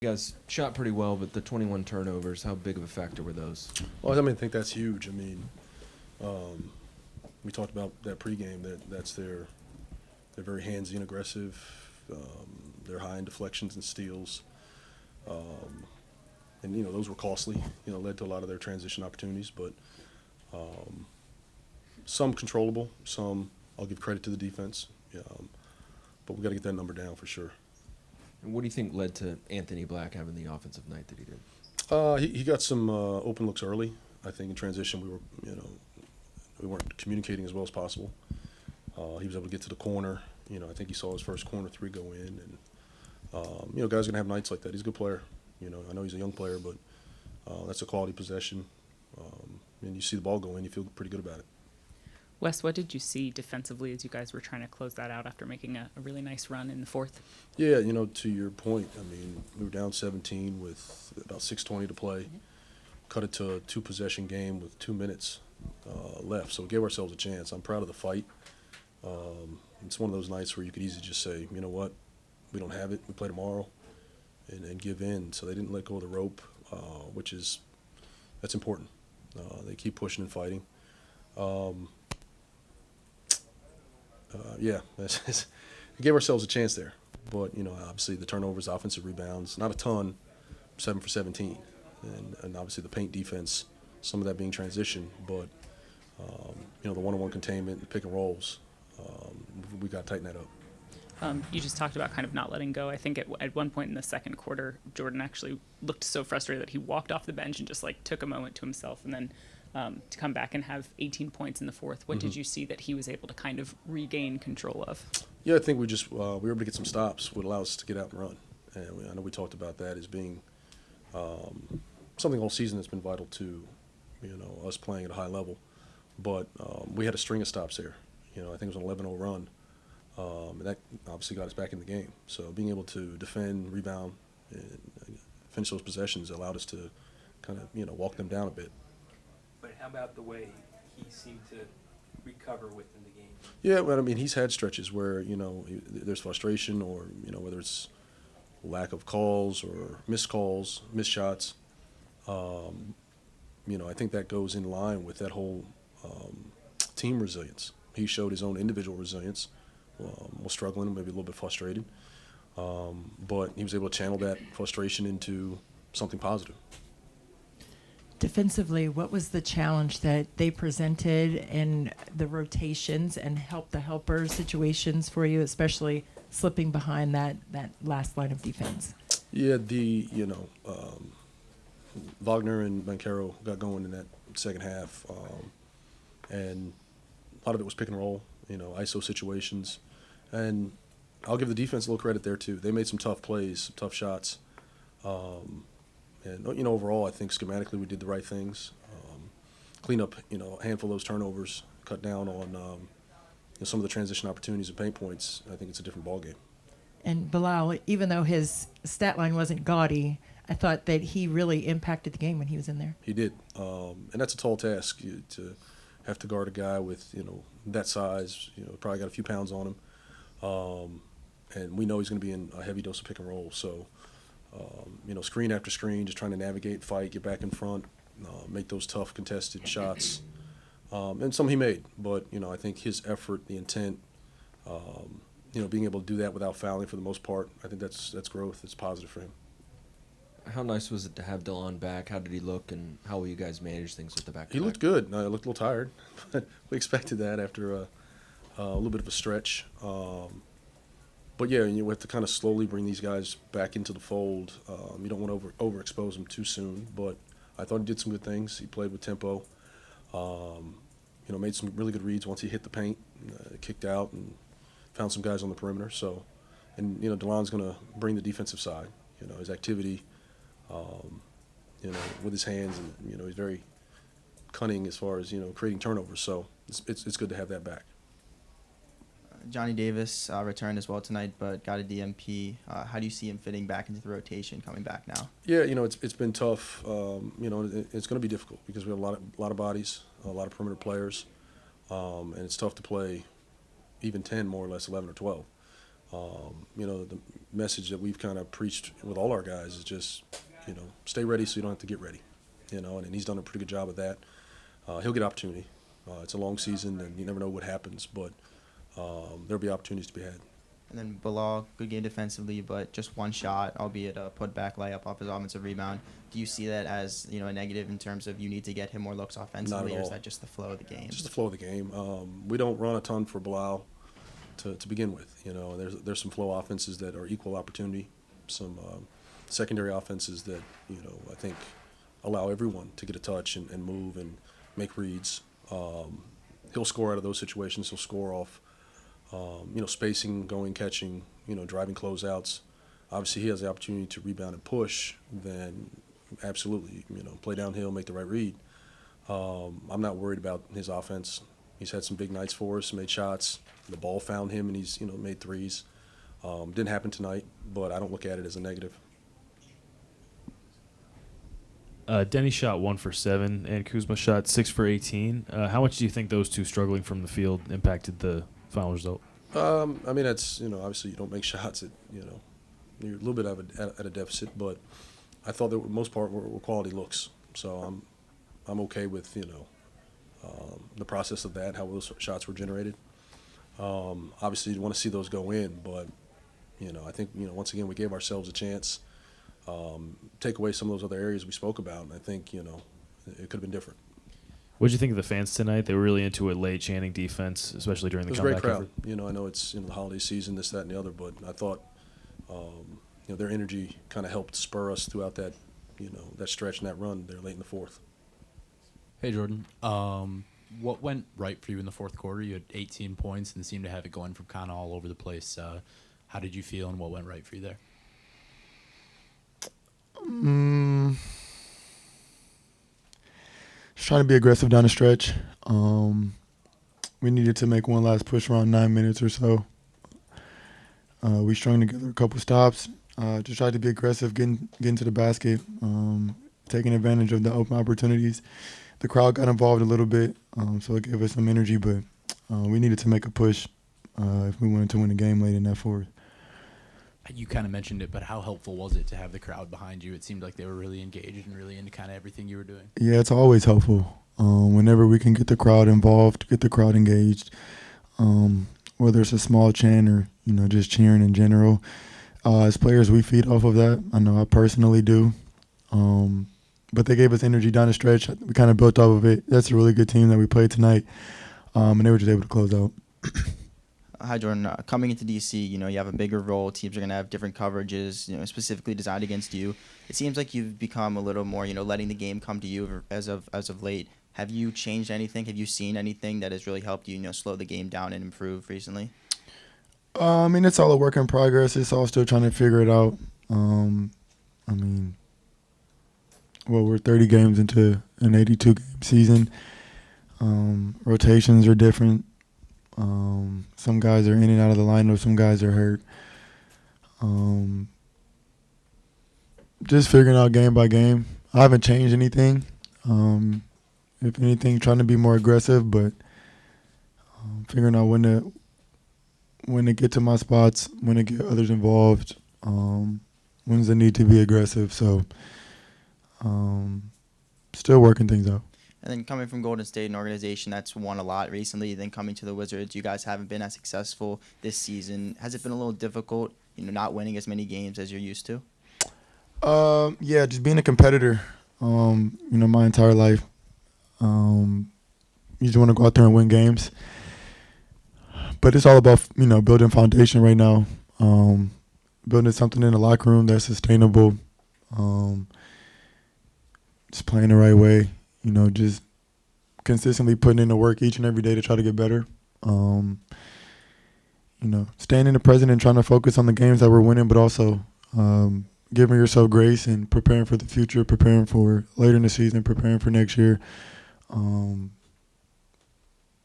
You guys shot pretty well, but the 21 turnovers, how big of a factor were those? Well, I think that's huge. We talked about that pregame. They're very handsy and aggressive. They're high in deflections and steals, and those were costly. Led to a lot of their transition opportunities, but some controllable. Some I'll give credit to the defense. But we got to get that number down for sure. And what do you think led to Anthony Black having the offensive night that he did? He got some open looks early. I think in transition we weren't communicating as well as possible. He was able to get to the corner. I think he saw his first corner three go in, and guys are gonna have nights like that. He's a good player. I know he's a young player, but that's a quality possession. And you see the ball go in, you feel pretty good about it. Wes, what did you see defensively as you guys were trying to close that out after making a really nice run in the fourth? Yeah, to your point, we were down 17 with about 6:20 to play. Cut it to a two-possession game with 2 minutes left, so we gave ourselves a chance. I'm proud of the fight. It's one of those nights where you could easily just say, you know what, we don't have it, we play tomorrow, and give in. So they didn't let go of the rope, that's important. They keep pushing and fighting. We gave ourselves a chance there. But, obviously the turnovers, offensive rebounds, not a ton, 7 for 17. And obviously the paint defense, some of that being transition. But, the one-on-one containment, the pick and rolls, we got to tighten that up. You just talked about kind of not letting go. I think at one point in the second quarter, Jordan actually looked so frustrated that he walked off the bench and just took a moment to himself, and then to come back and have 18 points in the fourth. What did you see that he was able to kind of regain control of? Yeah, I think we were able to get some stops, would allow us to get out and run. And I know we talked about that as being something all season that's been vital to, us playing at a high level. But we had a string of stops there. I think it was an 11-0 run. And that obviously got us back in the game. So being able to defend, rebound, and finish those possessions allowed us to kind of, walk them down a bit. But how about the way he seemed to recover within the game? Yeah, but he's had stretches where, there's frustration or, whether it's lack of calls or missed calls, missed shots. I think that goes in line with that whole team resilience. He showed his own individual resilience. Was struggling, maybe a little bit frustrated, but he was able to channel that frustration into something positive. Defensively, what was the challenge that they presented in the rotations and the helper situations for you, especially slipping behind that last line of defense? Yeah, Wagner and 𝗙𝗢𝗟𝗡 got going in that second half, and a lot of it was pick and roll, ISO situations. And I'll give the defense a little credit there, too. They made some tough plays, some tough shots. And overall, I think schematically we did the right things. Clean up, a handful of those turnovers, cut down on some of the transition opportunities and paint points. I think it's a different ballgame. And Bilal, even though his stat line wasn't gaudy, I thought that he really impacted the game when he was in there. He did. And that's a tall task to have to guard a guy with, that size, probably got a few pounds on him. And we know he's going to be in a heavy dose of pick and roll. So, screen after screen, just trying to navigate, fight, get back in front, make those tough contested shots. And some he made. But, I think his effort, the intent, being able to do that without fouling for the most part, I think that's growth. It's positive for him. How nice was it to have DeLon back? How did he look, and how will you guys manage things with the back? He looked good. He looked a little tired, but we expected that after a little bit of a stretch. But yeah, you have to kind of slowly bring these guys back into the fold. You don't want to overexpose them too soon, but I thought he did some good things. He played with tempo. Made some really good reads once he hit the paint, kicked out, and found some guys on the perimeter. So, and DeLon's going to bring the defensive side. His activity. With his hands, and he's very cunning as far as creating turnovers. So it's good to have that back. Johnny Davis returned as well tonight, but got a DMP. How do you see him fitting back into the rotation coming back now? Yeah, it's been tough. It's going to be difficult because we have a lot of bodies, a lot of perimeter players, and it's tough to play even 10, more or less 11 or 12. The message that we've kind of preached with all our guys is just, stay ready so you don't have to get ready, and he's done a pretty good job of that. He'll get opportunity. It's a long season, and you never know what happens, but there'll be opportunities to be had. And then Bilal, good game defensively, but just one shot, albeit a putback layup off his offensive rebound. Do you see that as a negative in terms of you need to get him more looks offensively, or is that just the flow of the game? Just the flow of the game. We don't run a ton for Bilal to begin with. There's some flow offenses that are equal opportunity, some secondary offenses that I think allow everyone to get a touch and move and make reads. He'll score out of those situations. He'll score off. Spacing, going, catching, driving closeouts. Obviously, he has the opportunity to rebound and push, then absolutely, play downhill, make the right read. I'm not worried about his offense. He's had some big nights for us, made shots. The ball found him, and he's, made threes. Didn't happen tonight, but I don't look at it as a negative. Denny shot 1 for 7, and Kuzma shot 6 for 18. How much do you think those two struggling from the field impacted the final result? That's, obviously you don't make shots you're a little bit at a deficit, but I thought that for the most part were quality looks. So I'm okay with, the process of that, how those shots were generated. Obviously you want to see those go in, but, I think, once again, we gave ourselves a chance, take away some of those other areas we spoke about, and I think, it could have been different. What did you think of the fans tonight? They were really into it late, chanting defense, especially during the comeback. It was a great crowd. I know it's the holiday season, this, that, and the other, but I thought their energy kind of helped spur us throughout that that stretch and that run there late in the fourth. Hey Jordan, what went right for you in the fourth quarter? You had 18 points and seemed to have it going from kind of all over the place. How did you feel, and what went right for you there? Just trying to be aggressive down the stretch. We needed to make one last push around 9 minutes or so. We strung together a couple stops. Just tried to be aggressive, getting to the basket, taking advantage of the open opportunities. The crowd got involved a little bit, so it gave us some energy, but we needed to make a push if we wanted to win the game late in that fourth. You kind of mentioned it, but how helpful was it to have the crowd behind you? It seemed like they were really engaged and really into kind of everything you were doing. Yeah, it's always helpful. Whenever we can get the crowd involved, get the crowd engaged, whether it's a small chant or, just cheering in general. As players, we feed off of that. I know I personally do. But they gave us energy down the stretch. We kind of built off of it. That's a really good team that we played tonight, and they were just able to close out. Hi, Jordan. Coming into DC, you have a bigger role. Teams are going to have different coverages, specifically designed against you. It seems like you've become a little more, letting the game come to you as of late. Have you changed anything? Have you seen anything that has really helped you, slow the game down and improve recently? It's all a work in progress. It's all still trying to figure it out. We're 30 games into an 82-game season. Rotations are different. Some guys are in and out of the lineup. Some guys are hurt. Just figuring out game by game. I haven't changed anything. If anything, trying to be more aggressive, but figuring out when to get to my spots, when to get others involved, when's the need to be aggressive. So still working things out. And then coming from Golden State, an organization that's won a lot recently, then coming to the Wizards, you guys haven't been as successful this season. Has it been a little difficult, not winning as many games as you're used to? Yeah, just being a competitor, my entire life. You just want to go out there and win games. But it's all about, building foundation right now, building something in the locker room that's sustainable, just playing the right way. Just consistently putting in the work each and every day to try to get better. Staying in the present and trying to focus on the games that we're winning, but also giving yourself grace and preparing for the future, preparing for later in the season, preparing for next year.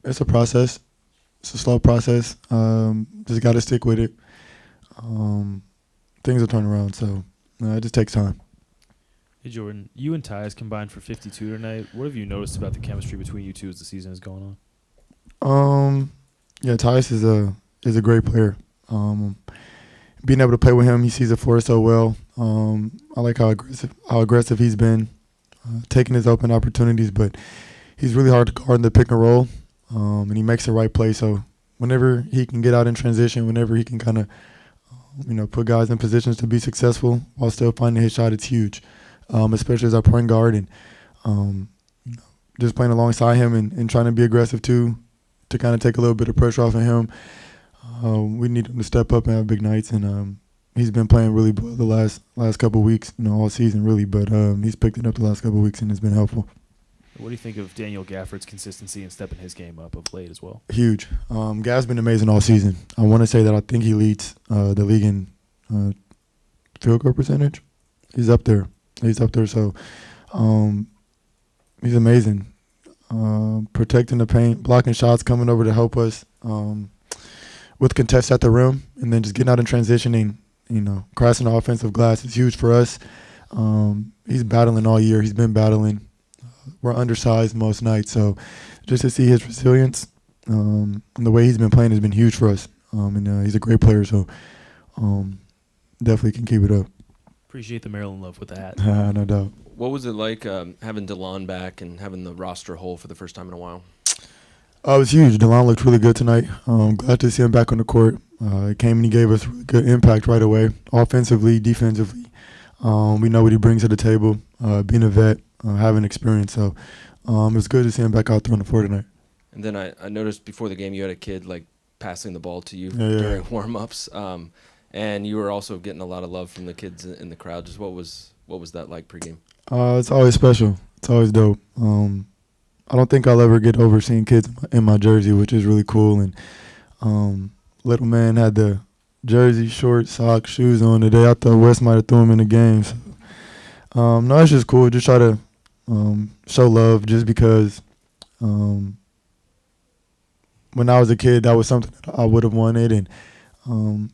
It's a process. It's a slow process. Just got to stick with it. Things will turn around, so it just takes time. Hey, Jordan, you and Tyus combined for 52 tonight. What have you noticed about the chemistry between you two as the season is going on? Yeah, Tyus is a great player. Being able to play with him, he sees the floor so well. I like how aggressive he's been, taking his open opportunities, but he's really hard to guard in the pick and roll, and he makes the right play. So whenever he can get out in transition, whenever he can kind of, put guys in positions to be successful while still finding his shot, it's huge, especially as our point guard. And just playing alongside him and trying to be aggressive too, to kind of take a little bit of pressure off of him. We need him to step up and have big nights, and he's been playing really well the last couple of weeks, all season really, but he's picked it up the last couple of weeks and it's been helpful. What do you think of Daniel Gafford's consistency and stepping his game up of late as well? Huge. Gav's been amazing all season. I want to say that I think he leads the league in field goal percentage. He's up there. So he's amazing. Protecting the paint, blocking shots, coming over to help us with contests at the rim, and then just getting out in transitioning, crossing the offensive glass is huge for us. He's battling all year. He's been battling. We're undersized most nights, so just to see his resilience and the way he's been playing has been huge for us. And he's a great player, so definitely can keep it up. Appreciate the Maryland love with the hat. No doubt. What was it like having DeLon back and having the roster whole for the first time in a while? It was huge. DeLon looked really good tonight. Glad to see him back on the court. He came and he gave us really good impact right away, offensively, defensively. We know what he brings to the table, being a vet, having experience. So it was good to see him back out there on the floor tonight. And then I noticed before the game you had a kid passing the ball to you Yeah. during warm-ups, and you were also getting a lot of love from the kids in the crowd. Just what was that like pregame? It's always special. It's always dope. I don't think I'll ever get over seeing kids in my jersey, which is really cool. And little man had the jersey, shorts, socks, shoes on today. I thought Wes might have threw him in the game. So, no, it's just cool. Just try to show love just because when I was a kid, that was something that I would have wanted. And,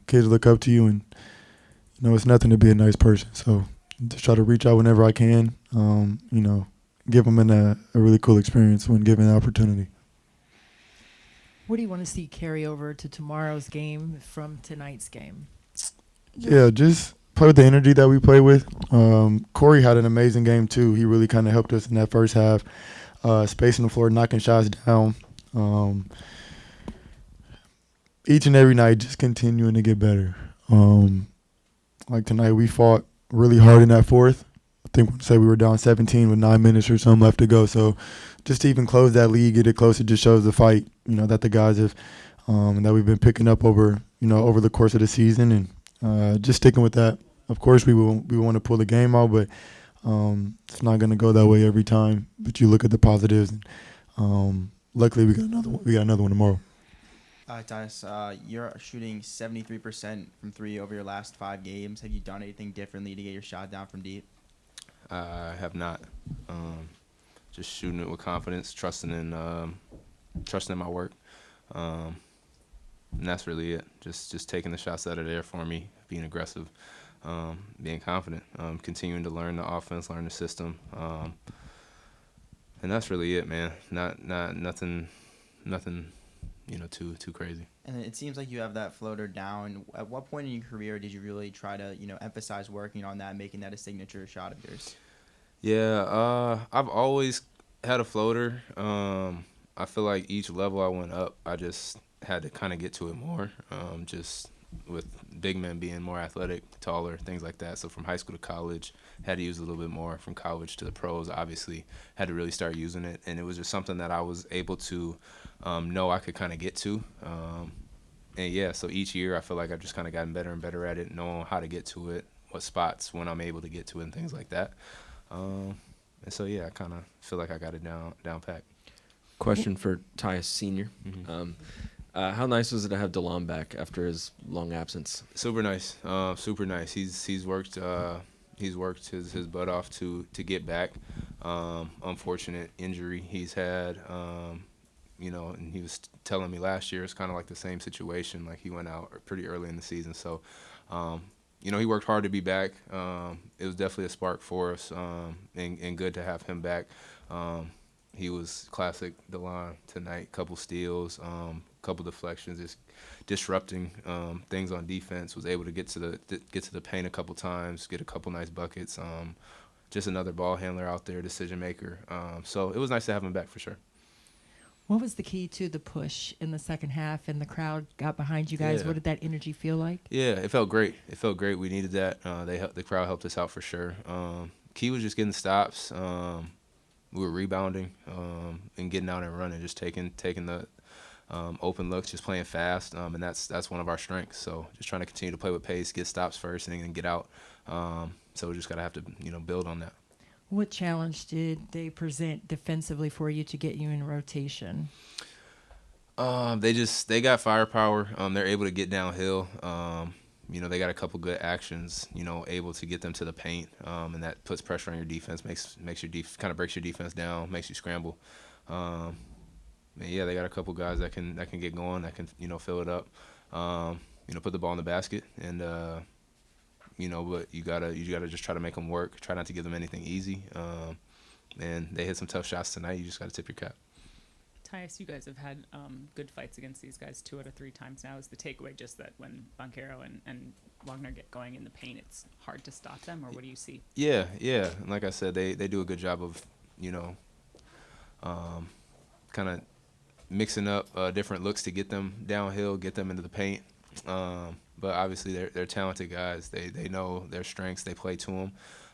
kids look up to you, and, it's nothing to be a nice person. So just try to reach out whenever I can, give them a really cool experience when given the opportunity. What do you want to see carry over to tomorrow's game from tonight's game? Yeah, just play with the energy that we play with. Corey had an amazing game too. He really kind of helped us in that first half, spacing the floor, knocking shots down. Each and every night, just continuing to get better. Like tonight, we fought really hard in that fourth. I think we were down 17 with 9 minutes or something left to go. So just to even close that lead, get it closer, just shows the fight, that the guys have, and that we've been picking up over the course of the season, and just sticking with that. Of course, we want to pull the game out, but it's not going to go that way every time. But you look at the positives, and luckily we got another one. We got another one tomorrow. Tyus, you're shooting 73% from three over your last 5 games. Have you done anything differently to get your shot down from deep? I have not. Just shooting it with confidence, trusting in my work, and that's really it. Just taking the shots that are there for me, being aggressive, being confident, continuing to learn the offense, learn the system, and that's really it, man. Nothing, too crazy. And it seems like you have that floater down. At what point in your career did you really try to, emphasize working on that, making that a signature shot of yours? Yeah, I've always had a floater. I feel like each level I went up, I just had to kind of get to it more, just with big men being more athletic, taller, things like that. So from high school to college, had to use it a little bit more. From college to the pros, obviously, had to really start using it. And it was just something that I was able to know I could kind of get to. And, yeah, so each year I feel like I've just kind of gotten better and better at it, knowing how to get to it, what spots when I'm able to get to it and things like that. And so, yeah, I kind of feel like I got it down pat. Question for Tyus Sr. Mm-hmm. How nice was it to have DeLon back after his long absence? Super nice. Super nice. He's worked his butt off to get back. Unfortunate injury he's had. And he was telling me last year it's kind of like the same situation. Like he went out pretty early in the season. So, he worked hard to be back. It was definitely a spark for us, and good to have him back. He was classic DeLon tonight. Couple steals, couple deflections, just disrupting things on defense. Was able to get to the paint a couple times, get a couple nice buckets. Just another ball handler out there, decision maker. So it was nice to have him back for sure. What was the key to the push in the second half and the crowd got behind you guys? Yeah. What did that energy feel like? Yeah, it felt great. We needed that. The crowd helped us out for sure. Key was just getting stops. We were rebounding and getting out and running, just taking the open looks, just playing fast, and that's one of our strengths. So just trying to continue to play with pace, get stops first, and then get out. So we just gotta have to build on that. What challenge did they present defensively for you to get you in rotation? They got firepower. They're able to get downhill. They got a couple good actions, able to get them to the paint, and that puts pressure on your defense, makes your kind of breaks your defense down, makes you scramble. They got a couple guys that can get going, that can fill it up, put the ball in the basket, and but you gotta just try to make them work. Try not to give them anything easy. And they hit some tough shots tonight. You just gotta tip your cap. Tyus, you guys have had good fights against these guys 2 out of 3 times now. Is the takeaway just that when 𝗙𝗢𝗟𝗧 and Wagner get going in the paint, it's hard to stop them, or what do you see? Yeah. And like I said, they do a good job of, kind of mixing up different looks to get them downhill, get them into the paint. But obviously they're talented guys. They know their strengths. They play to them.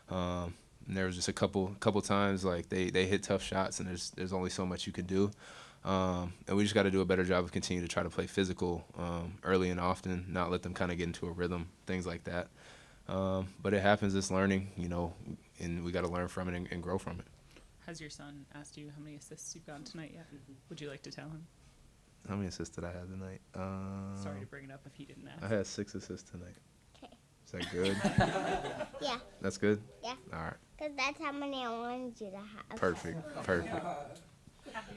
And there was just a couple times like they hit tough shots, and there's only so much you can do. And we just got to do a better job of continuing to try to play physical early and often, not let them kind of get into a rhythm, things like that. But it happens. It's learning, and we got to learn from it and grow from it. Has your son asked you how many assists you've gotten tonight yet? Would you like to tell him? How many assists did I have tonight? Sorry to bring it up if he didn't ask. I had 6 assists tonight. Okay. Is that good? Yeah. That's good? Yeah. All right. Because that's how many I wanted you to have. Perfect.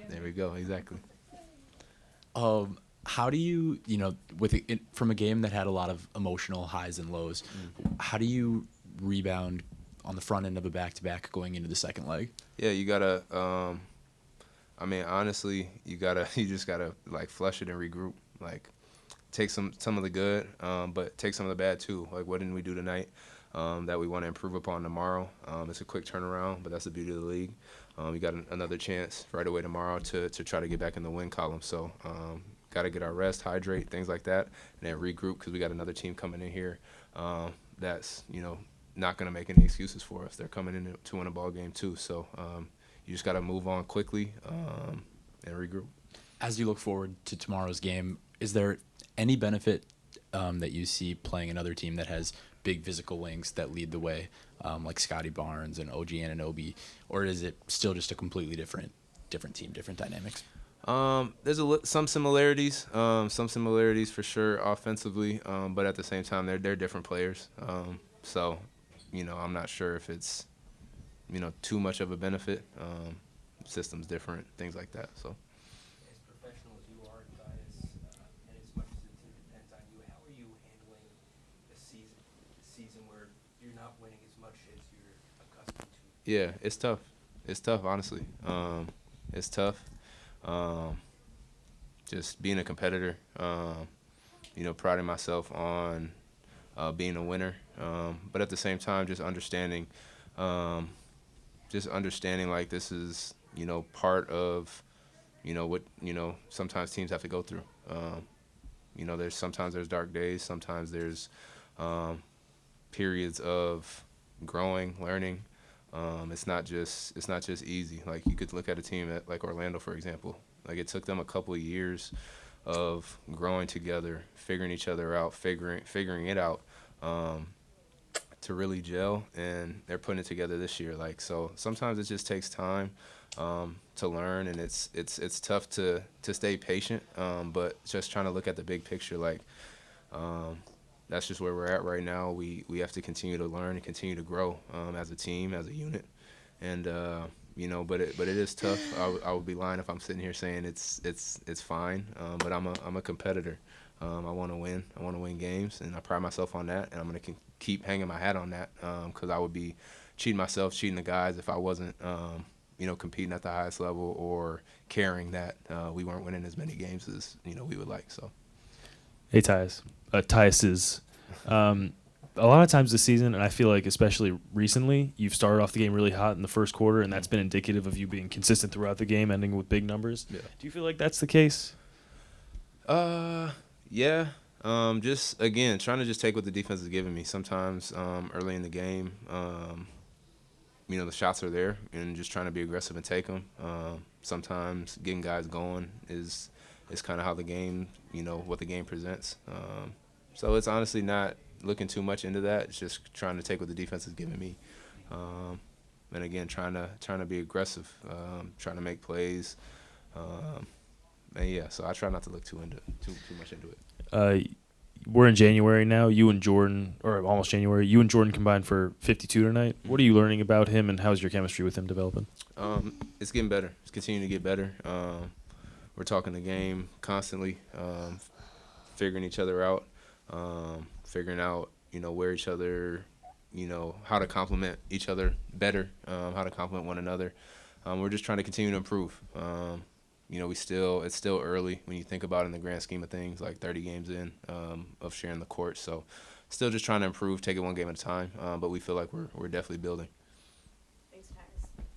There we go. Exactly. How do you, from a game that had a lot of emotional highs and lows, how do you rebound on the front end of a back-to-back going into the second leg? Yeah, you gotta. Honestly, you just gotta like flush it and regroup. Like, take some of the good, but take some of the bad too. Like, what didn't we do tonight that we want to improve upon tomorrow? It's a quick turnaround, but that's the beauty of the league. You got another chance right away tomorrow to try to get back in the win column. So, got to get our rest, hydrate, things like that, and then regroup because we got another team coming in here that's not going to make any excuses for us. They're coming in to win a ball game too. So you just got to move on quickly and regroup. As you look forward to tomorrow's game, is there any benefit that you see playing another team that has big physical wings that lead the way, like Scotty Barnes and OG Anunoby, or is it still just a completely different team, different dynamics? There's some similarities for sure offensively, but at the same time they're different players. So, I'm not sure if it's, too much of a benefit. System's different, things like that. So. As professional as you are, Tyus, and as much as the team depends on you, how are you handling a season where you're not winning as much as you're accustomed to? Yeah, it's tough. It's tough, honestly. It's tough. Just being a competitor, priding myself on being a winner, but at the same time, just understanding like this is, part of, what, sometimes teams have to go through. Sometimes there's dark days, sometimes there's periods of growing, learning. It's not just easy. Like, you could look at a team like Orlando, for example. Like, it took them a couple of years of growing together, figuring each other out, figuring it out, to really gel, and they're putting it together this year. Like, so sometimes it just takes time to learn, and it's tough to stay patient, but just trying to look at the big picture. Like, that's just where we're at right now. We have to continue to learn and continue to grow as a team, as a unit, and but it is tough. I would be lying if I'm sitting here saying it's fine, but I'm a competitor. I want to win. I want to win games, and I pride myself on that. And I'm gonna keep hanging my hat on that because I would be cheating myself, cheating the guys if I wasn't competing at the highest level or caring that we weren't winning as many games as we would like. So, Hey, Tyus. Tyus a lot of times this season, and I feel like especially recently, you've started off the game really hot in the first quarter, and that's been indicative of you being consistent throughout the game, ending with big numbers. Yeah. Do you feel like that's the case? Yeah. Just again trying to just take what the defense is giving me. Sometimes early in the game, the shots are there, and just trying to be aggressive and take them. Sometimes getting guys going is kind of how the game, what the game presents. So it's honestly not looking too much into that. It's just trying to take what the defense is giving me, and again trying to be aggressive, trying to make plays. And yeah, so I try not to look too much into it. We're in January now. You and Jordan, or almost January, you and Jordan combined for 52 tonight. What are you learning about him, and how's your chemistry with him developing? It's getting better. It's continuing to get better. We're talking the game constantly, figuring each other out, figuring out, where each other, how to complement each other better, how to complement one another. We're just trying to continue to improve. It's still early when you think about it in the grand scheme of things, like 30 games in of sharing the court. So still just trying to improve, take it one game at a time. But we feel like we're definitely building.